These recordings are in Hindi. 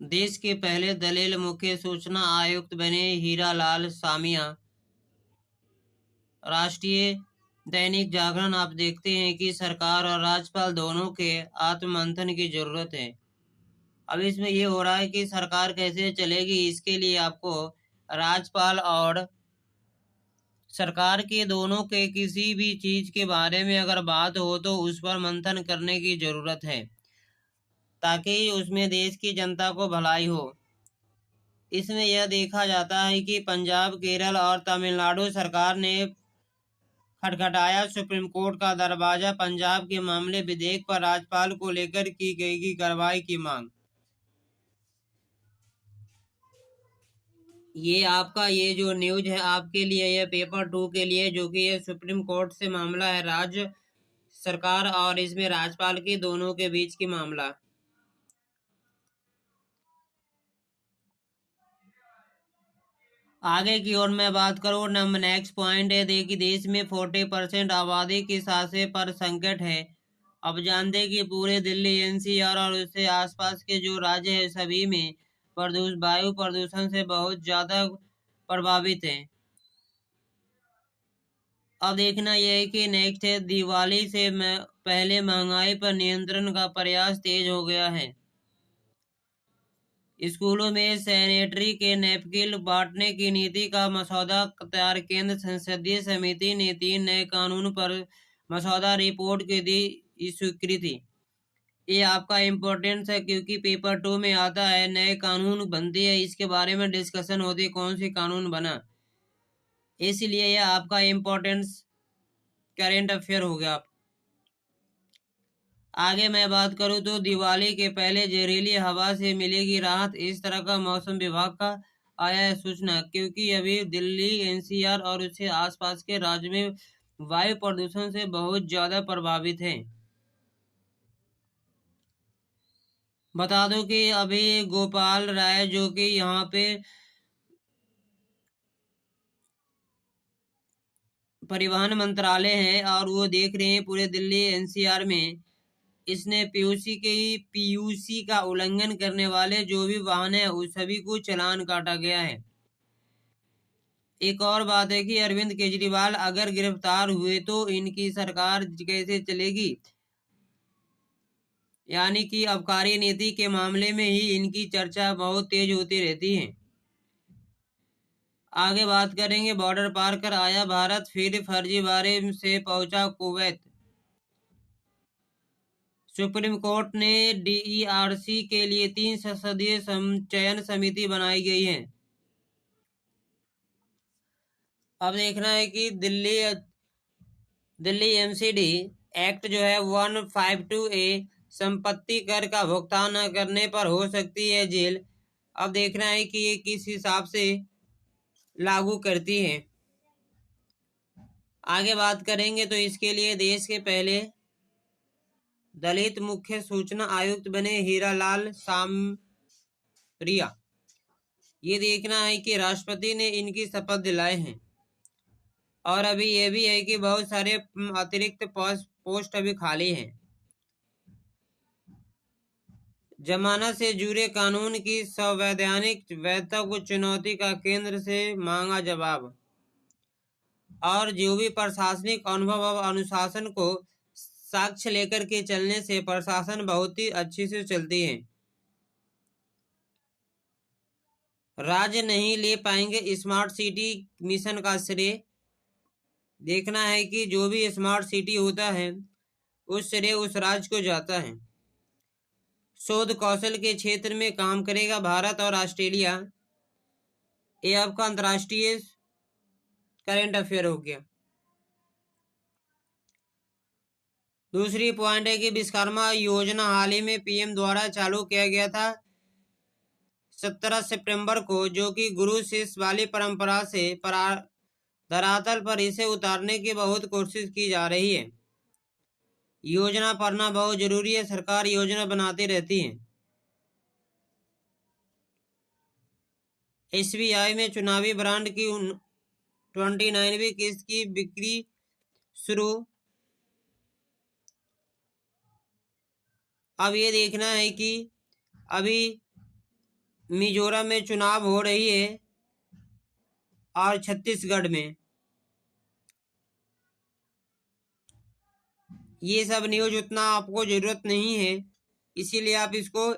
देश के पहले दलित मुख्य सूचना आयुक्त बने हीरालाल सामिया। राष्ट्रीय दैनिक जागरण। आप देखते हैं कि सरकार और राज्यपाल दोनों के आत्ममंथन की जरूरत है। अब इसमें ये हो रहा है कि सरकार कैसे चलेगी, इसके लिए आपको राज्यपाल और सरकार के दोनों के किसी भी चीज के बारे में अगर बात हो तो उस पर मंथन करने की जरूरत है, ताकि उसमें देश की जनता को भलाई हो। इसमें यह देखा जाता है कि पंजाब, केरल और तमिलनाडु सरकार ने खटखटाया सुप्रीम कोर्ट का दरवाजा। पंजाब के मामले विधेयक पर राज्यपाल को लेकर की गई कार्रवाई की मांग। ये आपका ये जो न्यूज है आपके लिए, ये पेपर 2 के लिए, जो कि ये सुप्रीम कोर्ट से मामला है, राज्य सरकार और इसमें राज्यपाल की दोनों के बीच की मामला। आगे की ओर मैं बात करूँ, नंबर नेक्स्ट पॉइंट है देखिए, देश में 40% आबादी की सांसें पर संकट है। अब जानते हैं कि पूरे दिल्ली, एनसीआर और उससे आसपास के जो राज्य है सभी में वायु प्रदूषण से बहुत ज्यादा प्रभावित है। अब देखना यह है कि नेक्स्ट है, दिवाली से पहले महंगाई पर नियंत्रण का प्रयास तेज हो गया है। स्कूलों में सैनिटरी के नैपकिन बांटने की नीति का मसौदा तैयार। केंद्र संसदीय समिति ने 3 नए कानून पर मसौदा रिपोर्ट की दी स्वीकृति। ये आपका इम्पोर्टेंस है क्योंकि पेपर 2 में आता है, नए कानून बनते हैं, इसके बारे में डिस्कशन होती है कौन सी कानून बना, इसलिए यह आपका इम्पोर्टेंस करेंट अफेयर हो गया। आगे मैं बात करूं तो दिवाली के पहले जहरीली हवा से मिलेगी राहत, इस तरह का मौसम विभाग का आया है सूचना, क्योंकि अभी दिल्ली, एनसीआर और उसके आसपास के राज्य में वायु प्रदूषण से बहुत ज्यादा प्रभावित हैं। बता दो कि अभी गोपाल राय जो कि यहाँ पे परिवहन मंत्रालय है और वो देख रहे हैं पूरे दिल्ली एनसीआर में, इसने पीयूसी का उल्लंघन करने वाले जो भी वाहन है उस सभी को चालान काटा गया है। एक और बात है कि अरविंद केजरीवाल अगर गिरफ्तार हुए तो इनकी सरकार कैसे चलेगी, यानी कि आबकारी नीति के मामले में ही इनकी चर्चा बहुत तेज होती रहती है। आगे बात करेंगे, बॉर्डर पार कर आया भारत, फिर फर्जीवाड़े से पहुंचा कुवैत। सुप्रीम कोर्ट ने डीईआरसी के लिए 3 सदस्यीय चयन समिति बनाई गई है। अब देखना है कि दिल्ली एमसीडी एक्ट जो है 152A संपत्ति कर का भुगतान न करने पर हो सकती है जेल। अब देखना है कि ये किस हिसाब से लागू करती है। आगे बात करेंगे तो इसके लिए देश के पहले दलित मुख्य सूचना आयुक्त बने हीरालाल सामरिया। ये देखना है कि राष्ट्रपति ने इनकी शपथ दिलाए हैं। और अभी ये भी है कि बहुत सारे अतिरिक्त पोस्ट अभी खाली हैं। जमानत से जुड़े कानून की संवैधानिक वैधता को चुनौती का केंद्र से मांगा जवाब। और जो भी प्रशासनिक अनुभव और अनुशासन को साक्ष्य लेकर के चलने से प्रशासन बहुत ही अच्छी से चलती है। राज्य नहीं ले पाएंगे स्मार्ट सिटी मिशन का श्रेय। देखना है कि जो भी स्मार्ट सिटी होता है उस श्रेय उस राज्य को जाता है। शोध कौशल के क्षेत्र में काम करेगा भारत और ऑस्ट्रेलिया। ये आपका अंतर्राष्ट्रीय करंट अफेयर हो गया। दूसरी पॉइंट है कि विश्वकर्मा योजना हाल ही में पीएम द्वारा चालू किया गया था 17 सितंबर को, जो कि गुरु शिष्य वाली परंपरा से धरातल पर इसे उतारने की बहुत कोशिश की जा रही है। योजना पढ़ना बहुत जरूरी है, सरकार योजना बनाती रहती है। एसबीआई में चुनावी बॉन्ड की 29वीं किस्त की बिक्री शुरू। अब ये देखना है कि अभी मिजोरम में चुनाव हो रही है और छत्तीसगढ़ में। ये सब न्यूज उतना आपको जरूरत नहीं है, इसीलिए आप इसको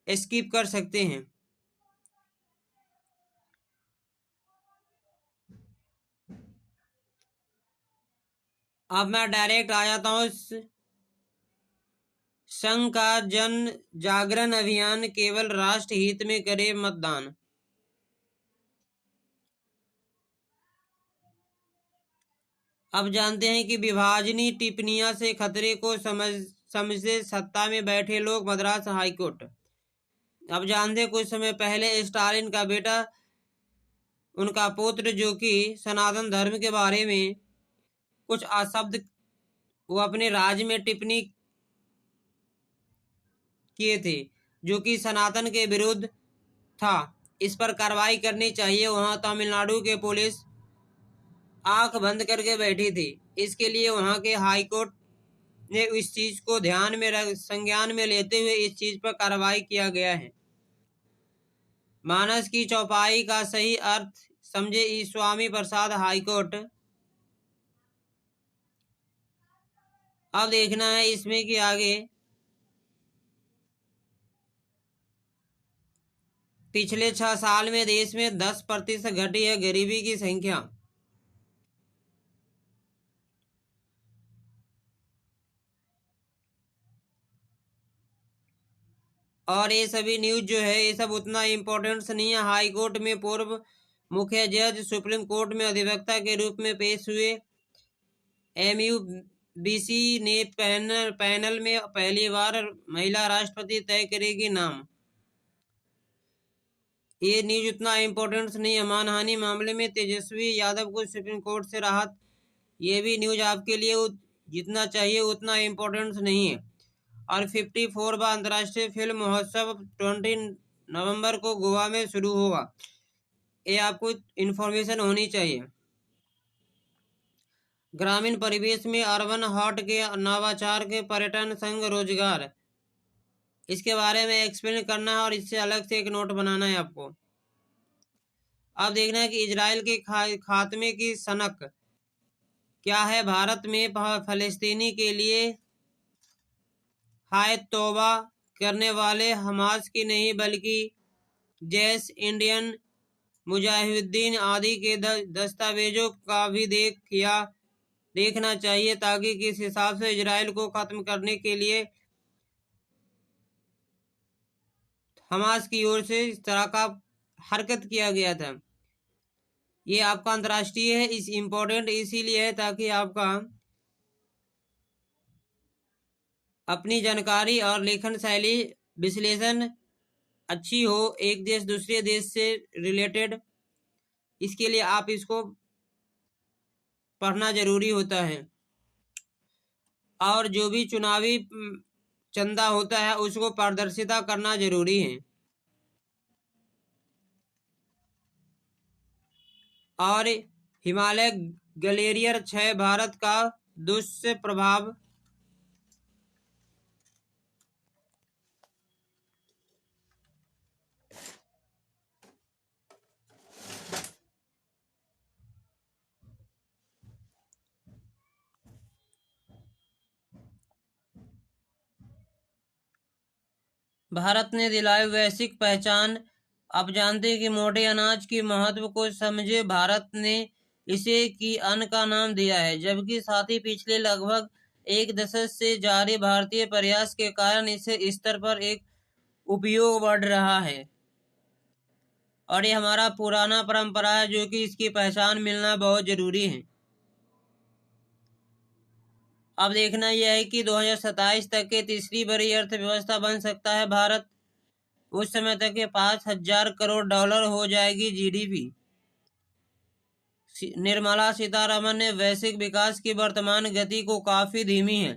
स्किप कर सकते हैं। अब मैं डायरेक्ट आ जाता हूँ संघ का जन जागरण अभियान, केवल राष्ट्र हित में करे मतदान। अब जानते हैं कि विभाजनी टिप्पणियां से खतरे को समझते सत्ता में बैठे लोग, मद्रास हाईकोर्ट। अब जानते कुछ समय पहले स्टालिन का बेटा, उनका पुत्र, जो कि सनातन धर्म के बारे में कुछ अशब्द वो अपने राज्य में टिप्पणी किए थे, जो कि सनातन के विरुद्ध था, इस पर कार्रवाई करनी चाहिए। वहां तमिलनाडु के पुलिस आंख बंद करके बैठी थी। इसके लिए वहां के हाईकोर्ट ने इस चीज को ध्यान में संज्ञान में लेते हुए इस चीज पर कार्रवाई किया गया है। मानस की चौपाई का सही अर्थ समझे ई स्वामी प्रसाद हाईकोर्ट। अब देखना है इसमें कि आगे पिछले 6 साल में देश में 10% घटी है गरीबी की संख्या। और ये सभी न्यूज जो है ये सब उतना इम्पोर्टेंट नहीं है। हाई कोर्ट में पूर्व मुख्य जज सुप्रीम कोर्ट में अधिवक्ता के रूप में पेश हुए। MUBC ने पैनल में पहली बार महिला राष्ट्रपति तय करेगी नाम। ये न्यूज उतना इम्पोर्टेंट नहीं है। मानहानि मामले में तेजस्वी यादव को सुप्रीम कोर्ट से राहत, ये भी न्यूज आपके लिए जितना चाहिए उतना इम्पोर्टेंट नहीं है। और 54वां अंतर्राष्ट्रीय फिल्म महोत्सव 20 नवंबर को गोवा में शुरू होगा। ये आपको इन्फॉर्मेशन होनी चाहिए। ग्रामीण परिवेश में अर्बन हॉट के नवाचार के पर्यटन संघ रोजगार, इसके बारे में एक्सप्लेन करना है और इससे अलग से एक नोट बनाना है आपको। अब देखना है कि इजराइल के खात्मे की सनक क्या है। भारत में फलस्तीनी के लिए हाय तौबा करने वाले हमास की नहीं बल्कि जैश, इंडियन मुजाहिदीन आदि के दस्तावेजों का भी देखना चाहिए, ताकि किस हिसाब से इजराइल को खत्म करने के लिए हमास की ओर से इस तरह का हरकत किया गया था। ये आपका अंतर्राष्ट्रीय है, इस इम्पोर्टेंट इसीलिए है ताकि आपका अपनी जानकारी और लेखन शैली विश्लेषण अच्छी हो, एक देश दूसरे देश से रिलेटेड। इसके लिए आप इसको पढ़ना जरूरी होता है। और जो भी चुनावी चंदा होता है उसको पारदर्शिता करना जरूरी है। और हिमालय ग्लेशियर क्षय भारत का दुष्प्रभाव। भारत ने दिलाई वैश्विक पहचान। अब जानते हैं कि मोटे अनाज की महत्व को समझे भारत ने इसे की अन्न का नाम दिया है, जबकि साथ ही पिछले लगभग एक दशक से जारी भारतीय प्रयास के कारण इसे स्तर पर एक उपयोग बढ़ रहा है। और ये हमारा पुराना परंपरा है जो कि इसकी पहचान मिलना बहुत जरूरी है। अब देखना यह है कि 2027 तक के तीसरी बड़ी अर्थव्यवस्था बन सकता है भारत। उस समय तक के 5,000 करोड़ डॉलर हो जाएगी GDP। निर्मला सीतारमन ने वैश्विक विकास की वर्तमान गति को काफी धीमी है,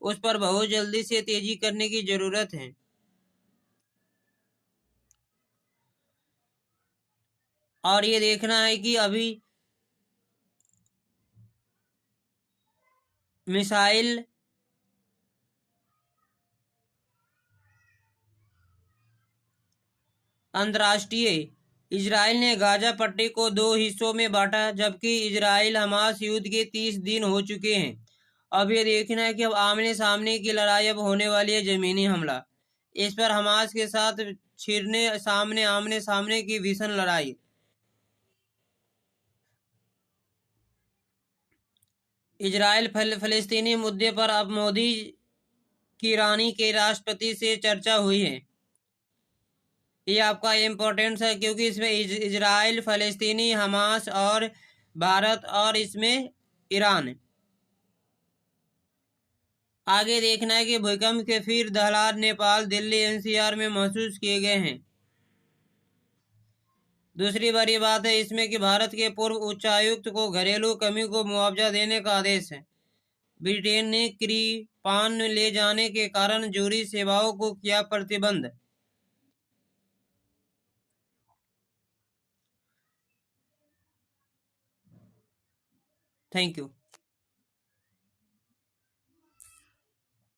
उस पर बहुत जल्दी से तेजी करने की जरूरत है। और ये देखना है कि अभी मिसाइल अंतर्राष्ट्रीय। इजराइल ने गाजा पट्टी को 2 हिस्सों में बांटा, जबकि इजराइल हमास युद्ध के 30 दिन हो चुके हैं। अब ये देखना है कि अब आमने सामने की लड़ाई अब होने वाली है, जमीनी हमला। इस पर हमास के साथ छिड़ने सामने आमने सामने की भीषण लड़ाई। इजराइल फलस्तीनी मुद्दे पर अब मोदी की ईरानी के राष्ट्रपति से चर्चा हुई है। ये आपका इम्पोर्टेंस है, क्योंकि इसमें इजराइल, फलस्तीनी, हमास और भारत और इसमें ईरान। आगे देखना है कि भूकंप के फिर दहलार नेपाल, दिल्ली, एनसीआर में महसूस किए गए हैं। दूसरी बड़ी बात है इसमें कि भारत के पूर्व उच्चायुक्त को घरेलू कमी को मुआवजा देने का आदेश है। ब्रिटेन ने कृपाण ले जाने के कारण जूरी सेवाओं को किया प्रतिबंध। Thank you.